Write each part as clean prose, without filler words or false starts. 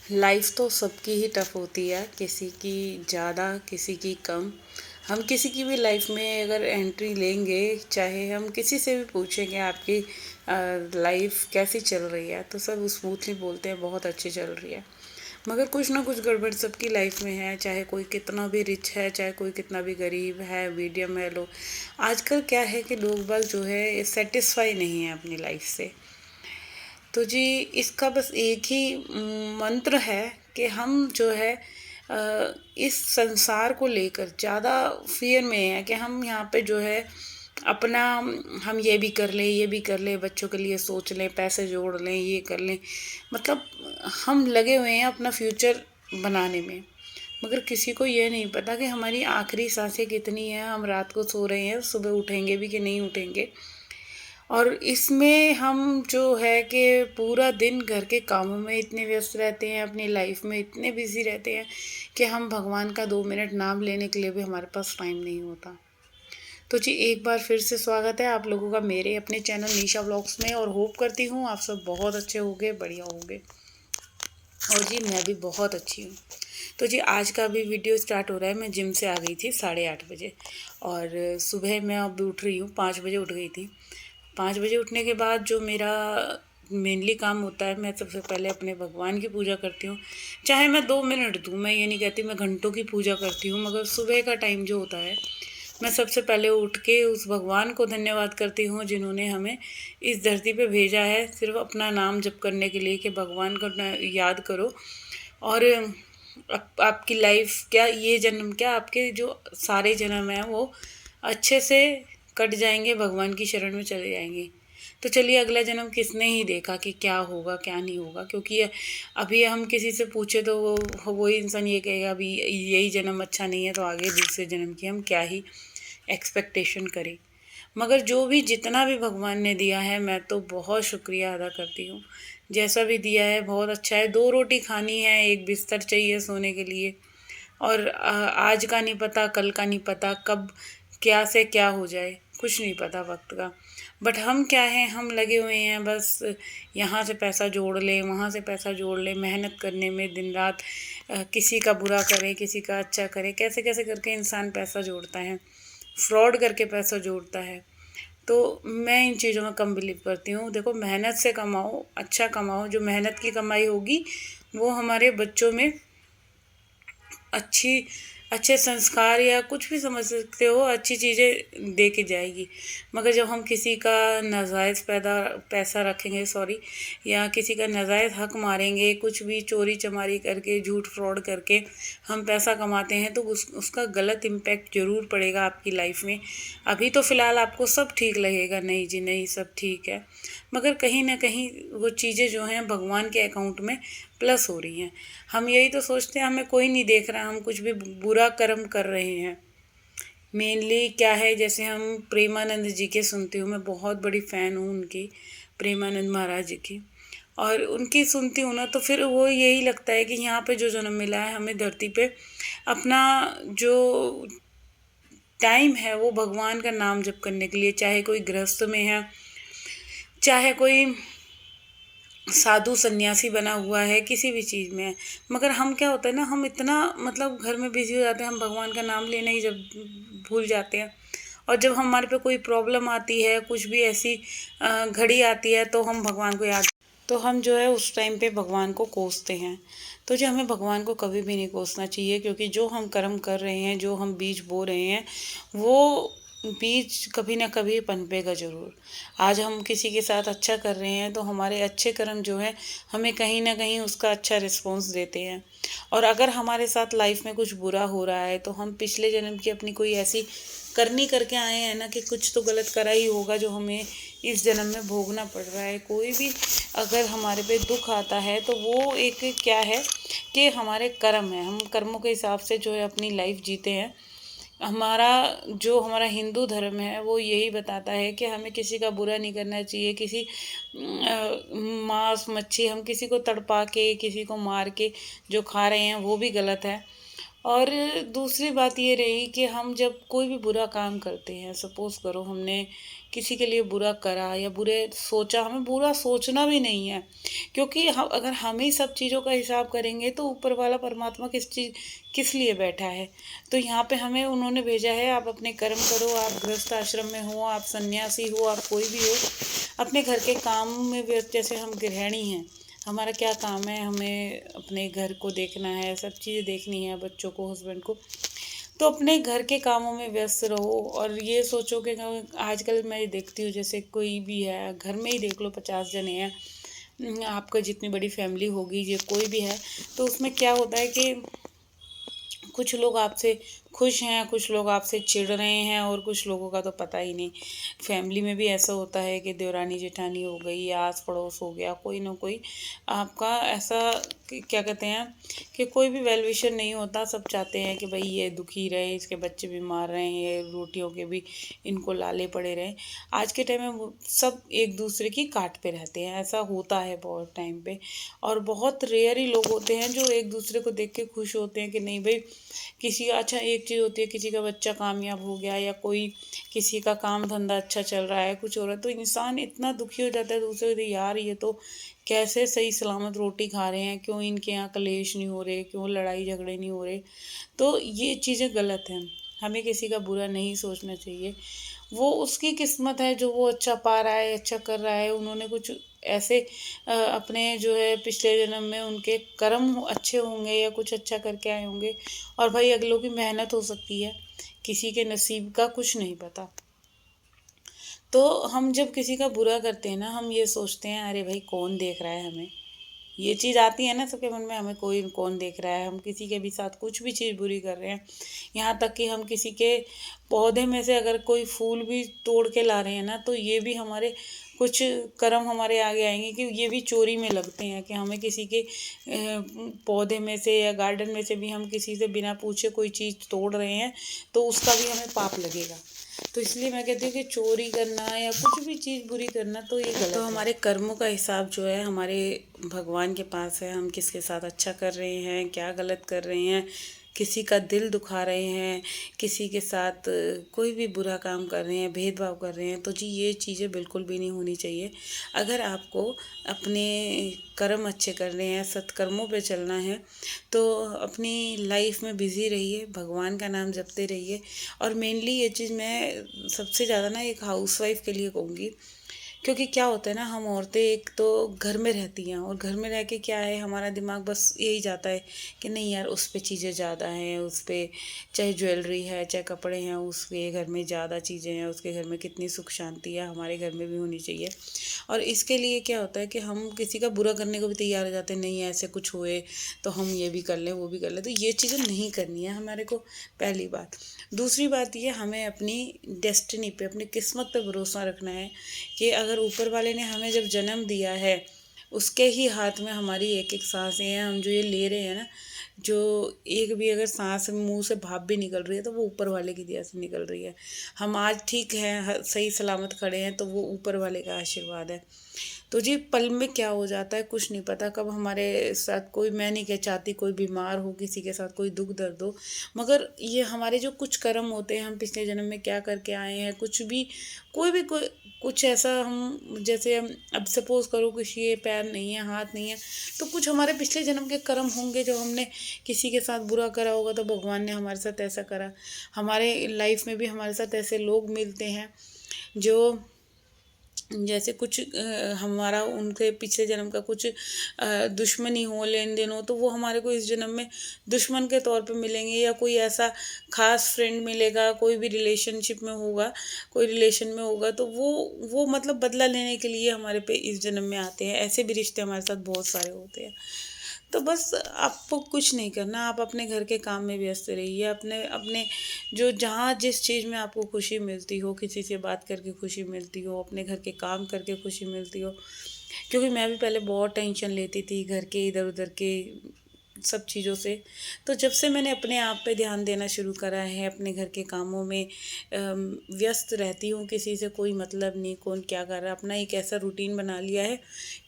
Life तो सबकी ही tough होती है, किसी की ज़्यादा किसी की कम। हम किसी की भी लाइफ में अगर एंट्री लेंगे, चाहे हम किसी से भी पूछेंगे आपकी लाइफ कैसी चल रही है, तो सब स्मूथली बोलते हैं बहुत अच्छी चल रही है। मगर कुछ ना कुछ गड़बड़ सबकी लाइफ में है, चाहे कोई कितना भी रिच है, चाहे कोई कितना भी गरीब है, मीडियम है, लो। आजकल क्या है कि लोग बाग जो है सेटिस्फाई नहीं है अपनी लाइफ से। तो जी, इसका बस एक ही मंत्र है कि हम जो है इस संसार को लेकर ज़्यादा फ़ियर में हैं कि हम यहाँ पे जो है अपना हम ये भी कर लें, ये भी कर लें, बच्चों के लिए सोच लें, पैसे जोड़ लें, ये कर लें। मतलब हम लगे हुए हैं अपना फ्यूचर बनाने में। मगर किसी को ये नहीं पता कि हमारी आखिरी सांसें कितनी हैं, हम रात को सो रहे हैं, सुबह उठेंगे भी कि नहीं उठेंगे। और इसमें हम जो है कि पूरा दिन घर के कामों में इतने व्यस्त रहते हैं, अपनी लाइफ में इतने बिजी रहते हैं कि हम भगवान का 2 मिनट नाम लेने के लिए भी हमारे पास टाइम नहीं होता। तो जी, एक बार फिर से स्वागत है आप लोगों का मेरे अपने चैनल निशा व्लॉग्स में, और होप करती हूँ आप सब बहुत अच्छे होंगे, बढ़िया होंगे। और जी, मैं भी बहुत अच्छी हूँ। तो जी, आज का अभी वीडियो स्टार्ट हो रहा है। मैं जिम से आ गई थी 8:30 बजे, और सुबह मैं अब उठ रही हूँ, 5 बजे उठ गई थी। 5 बजे उठने के बाद जो मेरा मेनली काम होता है, मैं सबसे पहले अपने भगवान की पूजा करती हूँ। चाहे मैं 2 मिनट दूँ, मैं ये नहीं कहती मैं घंटों की पूजा करती हूँ, मगर सुबह का टाइम जो होता है, मैं सबसे पहले उठ के उस भगवान को धन्यवाद करती हूँ जिन्होंने हमें इस धरती पे भेजा है सिर्फ अपना नाम जप करने के लिए, कि भगवान को याद करो। और आपकी लाइफ क्या, ये जन्म क्या, आपके जो सारे जन्म हैं वो अच्छे से कट जाएंगे, भगवान की शरण में चले जाएंगे। तो चलिए, अगला जन्म किसने ही देखा कि क्या होगा क्या नहीं होगा, क्योंकि अभी हम किसी से पूछे तो वही इंसान ये कहेगा अभी यही जन्म अच्छा नहीं है, तो आगे दूसरे जन्म की हम क्या ही एक्सपेक्टेशन करें। मगर जो भी जितना भी भगवान ने दिया है, मैं तो बहुत शुक्रिया अदा करती हूँ। जैसा भी दिया है बहुत अच्छा है। 2 रोटी खानी है, एक बिस्तर चाहिए सोने के लिए। और आज का नहीं पता, कल का नहीं पता, कब क्या से क्या हो जाए, कुछ नहीं पता वक्त का। बट हम क्या हैं, हम लगे हुए हैं बस यहाँ से पैसा जोड़ लें, वहाँ से पैसा जोड़ लें, मेहनत करने में दिन रात। किसी का बुरा करे, किसी का अच्छा करे, कैसे कैसे करके इंसान पैसा जोड़ता है, फ्रॉड करके पैसा जोड़ता है। तो मैं इन चीज़ों में कम बिलीव करती हूँ। देखो, मेहनत से कमाओ, अच्छा कमाओ, जो मेहनत की कमाई होगी वो हमारे बच्चों में अच्छी अच्छे संस्कार या कुछ भी समझ सकते हो, अच्छी चीज़ें दे के जाएगी। मगर जब हम किसी का नाजायज़ पैसा रखेंगे, सॉरी, या किसी का नाजायज़ हक मारेंगे, कुछ भी चोरी चमारी करके, झूठ फ्रॉड करके हम पैसा कमाते हैं, तो उसका गलत इम्पैक्ट ज़रूर पड़ेगा आपकी लाइफ में। अभी तो फ़िलहाल आपको सब ठीक लगेगा, नहीं जी नहीं, सब ठीक है, मगर कहीं ना कहीं वो चीज़ें जो हैं भगवान के अकाउंट में प्लस हो रही हैं। हम यही तो सोचते हैं हमें कोई नहीं देख रहा, हम कुछ भी बुरा कर्म कर रहे हैं। मेनली क्या है, जैसे हम प्रेमानंद जी के सुनती हूँ, मैं बहुत बड़ी फ़ैन हूँ उनकी, प्रेमानंद महाराज जी की। और उनकी सुनती हूँ ना, तो फिर वो यही लगता है कि यहाँ पे जो जन्म मिला है हमें धरती पे, अपना जो टाइम है वो भगवान का नाम जप करने के लिए, चाहे कोई गृहस्थ में है, चाहे कोई साधु सन्यासी बना हुआ है, किसी भी चीज़ में है। मगर हम क्या होता है ना, हम इतना मतलब घर में बिजी हो जाते हैं, हम भगवान का नाम लेना ही जब भूल जाते हैं। और जब हमारे पे कोई प्रॉब्लम आती है, कुछ भी ऐसी घड़ी आती है, तो हम भगवान को याद, तो हम जो है उस टाइम पे भगवान को कोसते हैं। तो जो हमें भगवान को कभी भी नहीं कोसना चाहिए, क्योंकि जो हम कर्म कर रहे हैं, जो हम बीज बो रहे हैं, वो बीज कभी ना कभी पनपेगा ज़रूर। आज हम किसी के साथ अच्छा कर रहे हैं, तो हमारे अच्छे कर्म जो हैं हमें कहीं ना कहीं उसका अच्छा रिस्पॉन्स देते हैं। और अगर हमारे साथ लाइफ में कुछ बुरा हो रहा है, तो हम पिछले जन्म की अपनी कोई ऐसी करनी करके आए हैं ना, कि कुछ तो गलत करा ही होगा जो हमें इस जन्म में भोगना पड़ रहा है। कोई भी अगर हमारे पे दुख आता है, तो वो एक क्या है कि हमारे कर्म है, हम कर्मों के हिसाब से जो है अपनी लाइफ जीते हैं। हमारा जो हमारा हिंदू धर्म है वो यही बताता है कि हमें किसी का बुरा नहीं करना चाहिए। किसी मांस मच्छी हम किसी को तड़पा के, किसी को मार के जो खा रहे हैं, वो भी गलत है। और दूसरी बात ये रही कि हम जब कोई भी बुरा काम करते हैं, सपोज़ करो हमने किसी के लिए बुरा करा या बुरे सोचा, हमें बुरा सोचना भी नहीं है। क्योंकि ह अगर हम ही सब चीज़ों का हिसाब करेंगे तो ऊपर वाला परमात्मा किस लिए बैठा है? तो यहाँ पे हमें उन्होंने भेजा है, आप अपने कर्म करो, आप गृहस्थ आश्रम में हो, आप सन्यासी हो, आप कोई भी हो, अपने घर के काम में व्यस्त, जैसे हम गृहिणी हैं, हमारा क्या काम है, हमें अपने घर को देखना है, सब चीज़ें देखनी है, बच्चों को, हस्बैंड को। तो अपने घर के कामों में व्यस्त रहो और ये सोचो कि आजकल मैं देखती हूँ, जैसे कोई भी है, घर में ही देख लो 50 जने हैं, आपका जितनी बड़ी फैमिली होगी, ये कोई भी है, तो उसमें क्या होता है कि कुछ लोग आपसे खुश हैं, कुछ लोग आपसे चिढ़ रहे हैं और कुछ लोगों का तो पता ही नहीं। फैमिली में भी ऐसा होता है कि देवरानी जेठानी हो गई या आस पड़ोस हो गया, कोई ना कोई आपका ऐसा क्या कहते हैं कि कोई भी वेल विशर नहीं होता। सब चाहते हैं कि भाई ये दुखी रहे, इसके बच्चे बीमार रहें, ये रोटियों के भी इनको लाले पड़े रहें। आज के टाइम में सब एक दूसरे की काट पे रहते हैं, ऐसा होता है बहुत टाइम पे। और बहुत रेयर ही लोग होते हैं जो एक दूसरे को देख के खुश होते हैं कि नहीं भाई, किसी का अच्छा, एक चीज़ होती है, किसी का बच्चा कामयाब हो गया या कोई किसी का काम धंधा अच्छा चल रहा है, कुछ हो रहा है, तो इंसान इतना दुखी हो जाता है दूसरे को, यार ये तो कैसे सही सलामत रोटी खा रहे हैं, क्यों इनके यहाँ कलेश नहीं हो रहे, क्यों लड़ाई झगड़े नहीं हो रहे। तो ये चीज़ें गलत हैं, हमें किसी का बुरा नहीं सोचना चाहिए। वो उसकी किस्मत है जो वो अच्छा पा रहा है, अच्छा कर रहा है, उन्होंने कुछ ऐसे अपने जो है पिछले जन्म में उनके कर्म अच्छे होंगे या कुछ अच्छा करके आए होंगे। और भाई अगलों की मेहनत हो सकती है, किसी के नसीब का कुछ नहीं पता। तो हम जब किसी का बुरा करते हैं ना, हम ये सोचते हैं अरे भाई कौन देख रहा है हमें, ये चीज़ आती है ना सबके मन में, हमें कोई कौन देख रहा है, हम किसी के भी साथ कुछ भी चीज़ बुरी कर रहे हैं। यहाँ तक कि हम किसी के पौधे में से अगर कोई फूल भी तोड़ के ला रहे हैं ना, तो ये भी हमारे कुछ कर्म हमारे आगे आएंगे कि ये भी चोरी में लगते हैं, कि हमें किसी के पौधे में से या गार्डन में से भी हम किसी से बिना पूछे कोई चीज़ तोड़ रहे हैं, तो उसका भी हमें पाप लगेगा। तो इसलिए मैं कहती हूँ कि चोरी करना या कुछ भी चीज़ बुरी करना तो ये गलत तो है। हमारे कर्मों का हिसाब जो है हमारे भगवान के पास है, हम किसके साथ अच्छा कर रहे हैं, क्या गलत कर रहे हैं, किसी का दिल दुखा रहे हैं, किसी के साथ कोई भी बुरा काम कर रहे हैं, भेदभाव कर रहे हैं, तो जी ये चीज़ें बिल्कुल भी नहीं होनी चाहिए। अगर आपको अपने कर्म अच्छे करने हैं, सत्कर्मों पे चलना है, तो अपनी लाइफ में बिज़ी रहिए, भगवान का नाम जपते रहिए। और मेनली ये चीज़ मैं सबसे ज़्यादा ना एक हाउसवाइफ़ के लिए कहूँगी, क्योंकि क्या होता है ना, हम औरतें एक तो घर में रहती हैं और घर में रह के क्या है, हमारा दिमाग बस यही जाता है कि नहीं यार उस पे चीज़ें ज़्यादा हैं, उस पे चाहे ज्वेलरी है, चाहे कपड़े हैं, उसके घर में ज़्यादा चीज़ें हैं, उसके घर में कितनी सुख शांति है, हमारे घर में भी होनी चाहिए। और इसके लिए क्या होता है कि हम किसी का बुरा करने को भी तैयार हो जाते हैं, नहीं ऐसे कुछ हुए तो हम ये भी कर लें, वो भी कर लें। तो ये चीज़ें नहीं करनी है हमारे को, पहली बात। दूसरी बात ये, हमें अपनी डेस्टिनी पे, अपनी किस्मत पे भरोसा रखना है कि अगर ऊपर वाले ने हमें जब जन्म दिया है, उसके ही हाथ में हमारी एक एक सांसें हैं। हम जो ये ले रहे हैं ना, जो एक भी अगर सांस मुंह से भाप भी निकल रही है तो वो ऊपर वाले की दया से निकल रही है। हम आज ठीक हैं, सही सलामत खड़े हैं, तो वो ऊपर वाले का आशीर्वाद है। तो जी पल में क्या हो जाता है कुछ नहीं पता, कब हमारे साथ कोई, मैं नहीं कह चाहती कोई बीमार हो, किसी के साथ कोई दुख दर्द हो, मगर ये हमारे जो कुछ कर्म होते हैं, हम पिछले जन्म में क्या करके आए हैं, कुछ भी कोई भी कोई कुछ ऐसा, हम जैसे हम अब सपोज़ करो किसी के पैर नहीं है, हाथ नहीं है, तो कुछ हमारे पिछले जन्म के कर्म होंगे जो हमने किसी के साथ बुरा करा होगा, तो भगवान ने हमारे साथ ऐसा करा। हमारे लाइफ में भी हमारे साथ ऐसे लोग मिलते हैं जो जैसे कुछ हमारा उनके पिछले जन्म का कुछ दुश्मनी हो, लेन देन हो, तो वो हमारे को इस जन्म में दुश्मन के तौर पे मिलेंगे, या कोई ऐसा खास फ्रेंड मिलेगा, कोई भी रिलेशनशिप में होगा, कोई रिलेशन में होगा, तो वो मतलब बदला लेने के लिए हमारे पे इस जन्म में आते हैं। ऐसे भी रिश्ते हमारे साथ बहुत सारे होते हैं। तो बस आपको कुछ नहीं करना, आप अपने घर के काम में व्यस्त रहिए, अपने अपने जो जहाँ जिस चीज़ में आपको खुशी मिलती हो, किसी से बात करके खुशी मिलती हो, अपने घर के काम करके खुशी मिलती हो। क्योंकि मैं भी पहले बहुत टेंशन लेती थी घर के इधर उधर के, सब चीज़ों से। तो जब से मैंने अपने आप पे ध्यान देना शुरू करा है, अपने घर के कामों में व्यस्त रहती हूँ, किसी से कोई मतलब नहीं, कौन क्या कर रहा है, अपना एक ऐसा रूटीन बना लिया है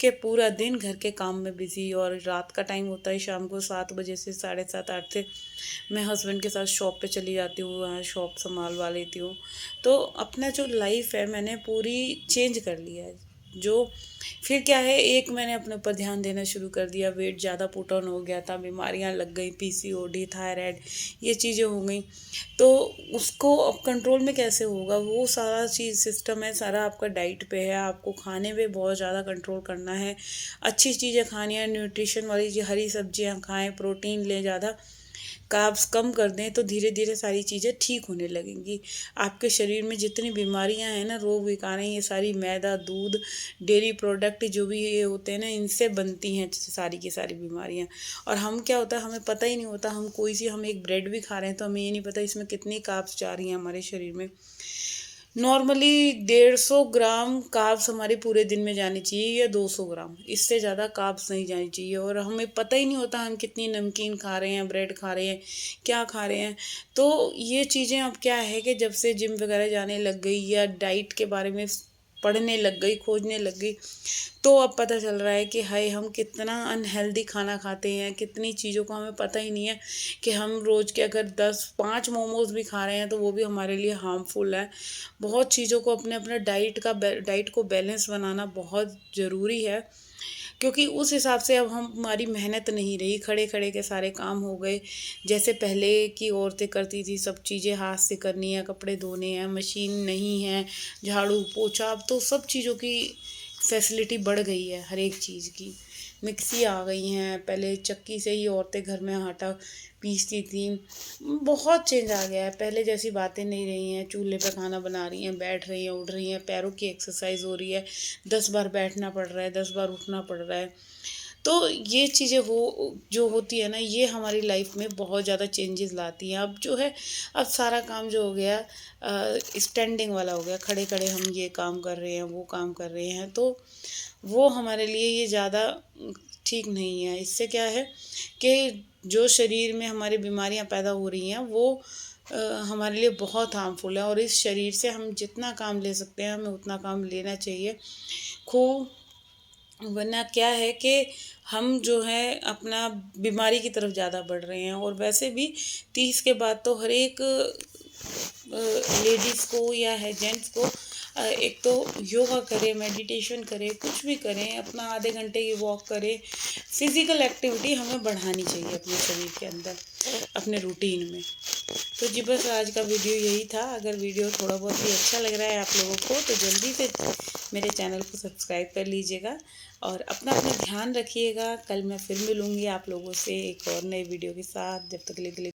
कि पूरा दिन घर के काम में बिज़ी, और रात का टाइम होता है शाम को 7 बजे से 7:30 8 से मैं हस्बैंड के साथ शॉप पे चली जाती हूँ, वहाँ शॉप सँभालवा लेती हूँ। तो अपना जो लाइफ़ है मैंने पूरी चेंज कर लिया है। जो फिर क्या है, एक मैंने अपने ऊपर ध्यान देना शुरू कर दिया, वेट ज़्यादा पुट ऑन हो गया था, बीमारियाँ लग गई, पीसीओडी, थायराइड, ये चीज़ें हो गई। तो उसको अब कंट्रोल में कैसे होगा, वो सारा चीज़ सिस्टम है, सारा आपका डाइट पे है, आपको खाने पे बहुत ज़्यादा कंट्रोल करना है। अच्छी चीज़ें खानी है, न्यूट्रिशन वाली हरी सब्जियाँ खाएँ, प्रोटीन लें ज़्यादा, कार्ब्स कम कर दें, तो धीरे-धीरे सारी चीज़ें ठीक होने लगेंगी। आपके शरीर में जितनी बीमारियाँ हैं ना, रोग विकारें, ये सारी मैदा, दूध, डेयरी प्रोडक्ट जो भी ये होते हैं ना, इनसे बनती हैं सारी की सारी बीमारियाँ। और हम क्या होता है, हमें पता ही नहीं होता, हम एक ब्रेड भी खा रहे हैं तो हमें ये नहीं पता इसमें कितनी कार्ब्स जा रही हैं हमारे शरीर में। नॉर्मली 150 ग्राम कार्ब्स हमारे पूरे दिन में जानी चाहिए, या 200 ग्राम, इससे ज़्यादा कार्ब्स नहीं जानी चाहिए। और हमें पता ही नहीं होता हम कितनी नमकीन खा रहे हैं, ब्रेड खा रहे हैं, क्या खा रहे हैं। तो ये चीज़ें अब क्या है कि जब से जिम वगैरह जाने लग गई, या डाइट के बारे में पढ़ने लग गई, खोजने लग गई, तो अब पता चल रहा है कि हाय हम कितना अनहेल्दी खाना खाते हैं, कितनी चीज़ों का हमें पता ही नहीं है कि हम रोज़ के अगर 10-5 मोमोज़ भी खा रहे हैं तो वो भी हमारे लिए हार्मफुल है। बहुत चीज़ों को अपने डाइट को बैलेंस बनाना बहुत ज़रूरी है, क्योंकि उस हिसाब से अब हमारी मेहनत नहीं रही, खड़े-खड़े के सारे काम हो गए। जैसे पहले की औरतें करती थी, सब चीज़ें हाथ से करनी है, कपड़े धोने हैं, मशीन नहीं है, झाड़ू, पोछा, अब तो सब चीज़ों की फैसिलिटी बढ़ गई है, हर एक चीज़ की। मिक्सी आ गई हैं, पहले चक्की से ही औरतें घर में आटा पीसती थीं। बहुत चेंज आ गया है, पहले जैसी बातें नहीं रही हैं, चूल्हे पे खाना बना रही हैं, बैठ रही हैं, उठ रही हैं, पैरों की एक्सरसाइज़ हो रही है, 10 बार बैठना पड़ रहा है, 10 बार उठना पड़ रहा है। तो ये चीज़ें जो होती है ना, ये हमारी लाइफ में बहुत ज़्यादा चेंजेस लाती हैं। अब जो है, अब सारा काम जो हो गया स्टैंडिंग वाला हो गया, खड़े-खड़े हम ये काम कर रहे हैं, वो काम कर रहे हैं, तो वो हमारे लिए ये ज़्यादा ठीक नहीं है। इससे क्या है कि जो शरीर में हमारी बीमारियाँ पैदा हो रही हैं, वो अ, हमारे लिए बहुत हार्मफुल है, और इस शरीर से हम जितना काम ले सकते हैं, हमें उतना काम लेना चाहिए। खूब, वरना क्या है कि हम जो है अपना बीमारी की तरफ ज़्यादा बढ़ रहे हैं। और वैसे भी 30 के बाद तो हर एक लेडीज़ को या है जेंट्स को एक तो योगा करें, मेडिटेशन करें, कुछ भी करें, अपना आधे घंटे की वॉक करें। फिज़िकल एक्टिविटी हमें बढ़ानी चाहिए अपने शरीर के अंदर, अपने रूटीन में। तो जी बस आज का वीडियो यही था। अगर वीडियो थोड़ा बहुत भी अच्छा लग रहा है आप लोगों को, तो जल्दी से मेरे चैनल को सब्सक्राइब कर लीजिएगा, और अपना अपना ध्यान रखिएगा। कल मैं फिर मिलूँगी आप लोगों से एक और नए वीडियो के साथ। जब तक के लिए